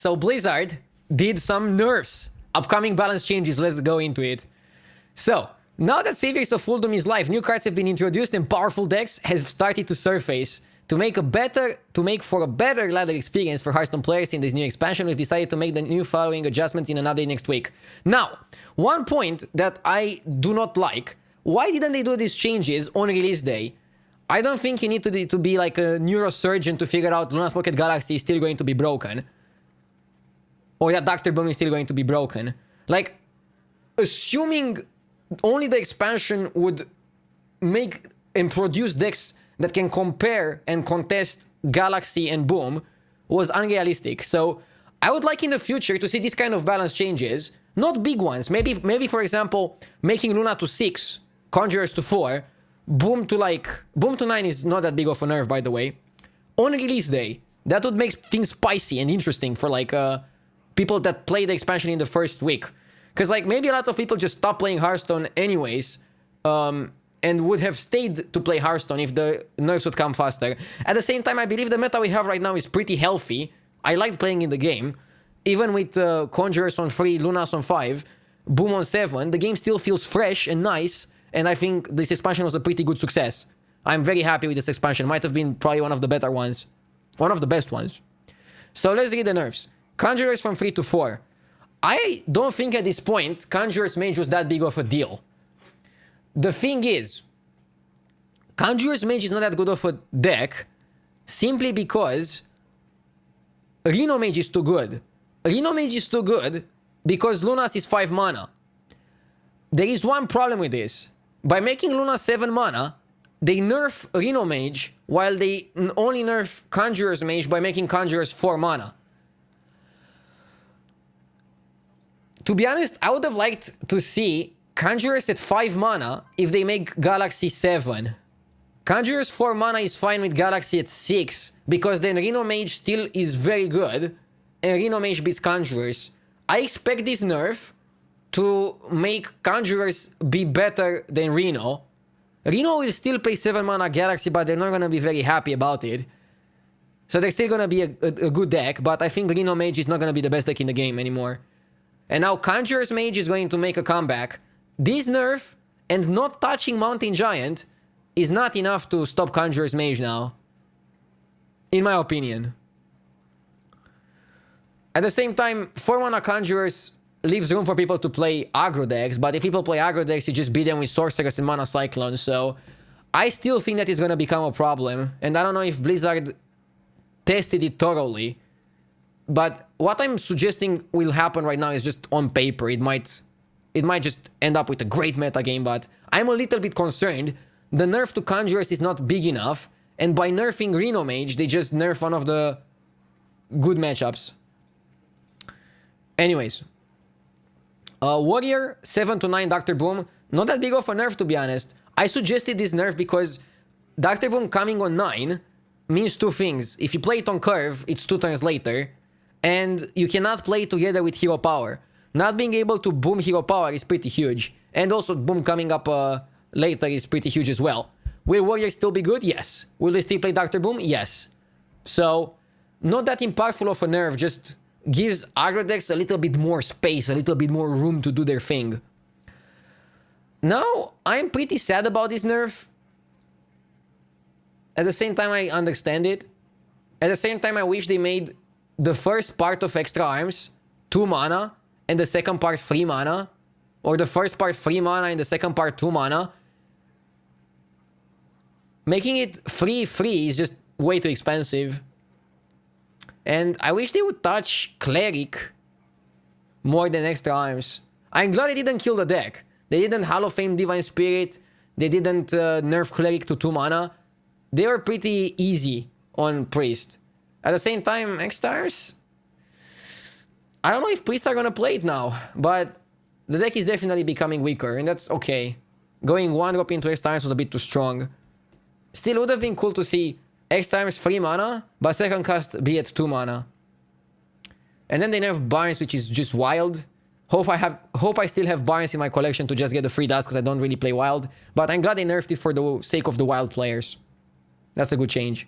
So Blizzard did some nerfs. Upcoming balance changes, let's go into it. So, now that Saviors of Uldum is live, new cards have been introduced and powerful decks have started to surface. To make for a better ladder experience for Hearthstone players in this new expansion, we've decided to make the new following adjustments in an update next week. Now, one point that I do not like, why didn't they do these changes on release day? I don't think you need to be like a neurosurgeon to figure out Luna's Pocket Galaxy is still going to be broken. Or that Dr. Boom is still going to be broken. Like, assuming only the expansion would make and produce decks that can compare and contest Galaxy and Boom was unrealistic. So I would like in the future to see this kind of balance changes. Not big ones. Maybe for example, making Luna to 6, Conjurers to 4, Boom to 9 is not that big of a nerf, by the way. On release day, that would make things spicy and interesting for like people that play the expansion in the first week. Because like maybe a lot of people just stop playing Hearthstone anyways, and would have stayed to play Hearthstone if the nerfs would come faster. At the same time, I believe the meta we have right now is pretty healthy. I like playing in the game. Even with Conjurers on 3, Lunas on 5, Boom on 7, the game still feels fresh and nice, and I think this expansion was a pretty good success. I'm very happy with this expansion. Might have been probably one of the better ones. One of the best ones. So let's read the nerfs. Conjurers from 3 to 4. I don't think at this point Conjurer's Mage was that big of a deal. The thing is, Conjurer's Mage is not that good of a deck simply because Reno Mage is too good. Reno Mage is too good because Lunas is 5 mana. There is one problem with this. By making Luna 7 mana, they nerf Reno Mage while they only nerf Conjurer's Mage by making Conjurers 4 mana. To be honest, I would have liked to see Conjurers at 5 mana if they make Galaxy 7. Conjurers 4 mana is fine with Galaxy at 6, because then Reno Mage still is very good, and Reno Mage beats Conjurers. I expect this nerf to make Conjurers be better than Reno. Reno will still play 7 mana Galaxy, but they're not going to be very happy about it. So they're still going to be a good deck, but I think Reno Mage is not going to be the best deck in the game anymore. And now Conjurer's Mage is going to make a comeback. This nerf and not touching Mountain Giant is not enough to stop Conjurer's Mage now. In my opinion. At the same time, 4 mana Conjurers leaves room for people to play aggro decks, but if people play aggro decks, you just beat them with Sorceress and Mana Cyclone, so I still think that is going to become a problem, and I don't know if Blizzard tested it thoroughly. But what I'm suggesting will happen right now is just on paper. It might just end up with a great meta game, but I'm a little bit concerned. The nerf to Conjurers is not big enough, and by nerfing Reno Mage, they just nerf one of the good matchups. Anyways. Warrior, 7 to 9 Dr. Boom. Not that big of a nerf, to be honest. I suggested this nerf because Dr. Boom coming on 9 means 2 things. If you play it on curve, it's 2 turns later. And you cannot play together with Hero Power. Not being able to boom Hero Power is pretty huge. And also boom coming up later is pretty huge as well. Will Warrior still be good? Yes. Will they still play Dr. Boom? Yes. So, not that impactful of a nerf, just gives aggro decks a little bit more space, a little bit more room to do their thing. Now, I'm pretty sad about this nerf. At the same time, I understand it. At the same time, I wish they made the first part of Extra Arms 2 mana and the second part 3 mana, or the first part 3 mana and the second part 2 mana. Making it free is just way too expensive. And I wish they would touch Cleric more than Extra Arms. I'm glad they didn't kill the deck. They didn't Hall of Fame Divine Spirit. They didn't nerf Cleric to 2 mana. They were pretty easy on Priest. At the same time, X-Stars, I don't know if Priests are going to play it now, but the deck is definitely becoming weaker, and that's okay. Going 1-drop into X-Stars was a bit too strong. Still would have been cool to see X-Stars 3 mana, but second cast be at 2 mana. And then they nerf Barnes, which is just wild. Hope I still have Barnes in my collection to just get the free dust, because I don't really play wild. But I'm glad they nerfed it for the sake of the wild players. That's a good change.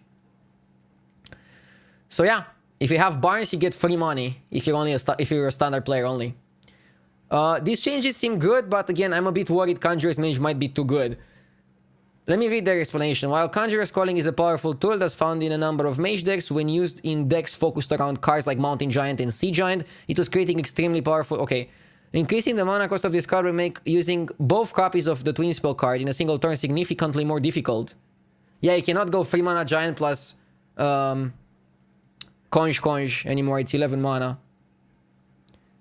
So yeah, If you have Barnes, you get free money if you're a standard player only. These changes seem good, but again, I'm a bit worried Conjurer's Mage might be too good. Let me read their explanation. While Conjurer's Calling is a powerful tool that's found in a number of Mage decks, when used in decks focused around cards like Mountain Giant and Sea Giant, it was creating extremely powerful... Okay. Increasing the mana cost of this card will make using both copies of the Twin Spell card in a single turn significantly more difficult. Yeah, you cannot go 3 mana Giant plus Conj anymore. It's 11 mana.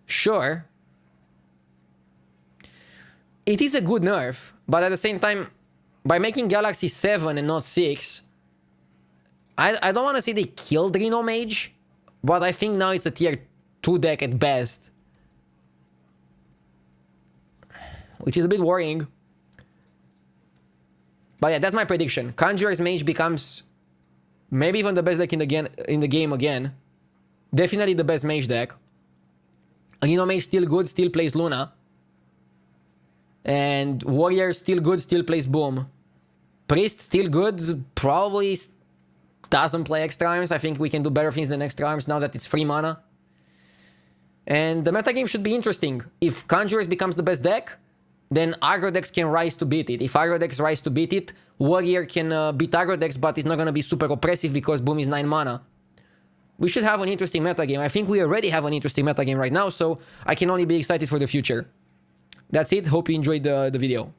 Sure. It is a good nerf, but at the same time, by making Galaxy 7 and not 6, I don't want to say they killed Reno Mage, but I think now it's a tier 2 deck at best. Which is a bit worrying. But yeah, that's my prediction. Conjurer's Mage becomes maybe even the best deck in the game again. Definitely the best Mage deck. Reno Mage still good, still plays Luna. And Warrior still good, still plays Boom. Priest still good, probably doesn't play extra arms. I think we can do better things than extra arms now that it's free mana. And the metagame should be interesting. If Conjurers becomes the best deck, then aggro decks can rise to beat it. If aggro decks rise to beat it, Warrior can beat aggro decks, but it's not going to be super oppressive because Boom is 9 mana. We should have an interesting metagame. I think we already have an interesting metagame right now, so I can only be excited for the future. That's it. Hope you enjoyed the video.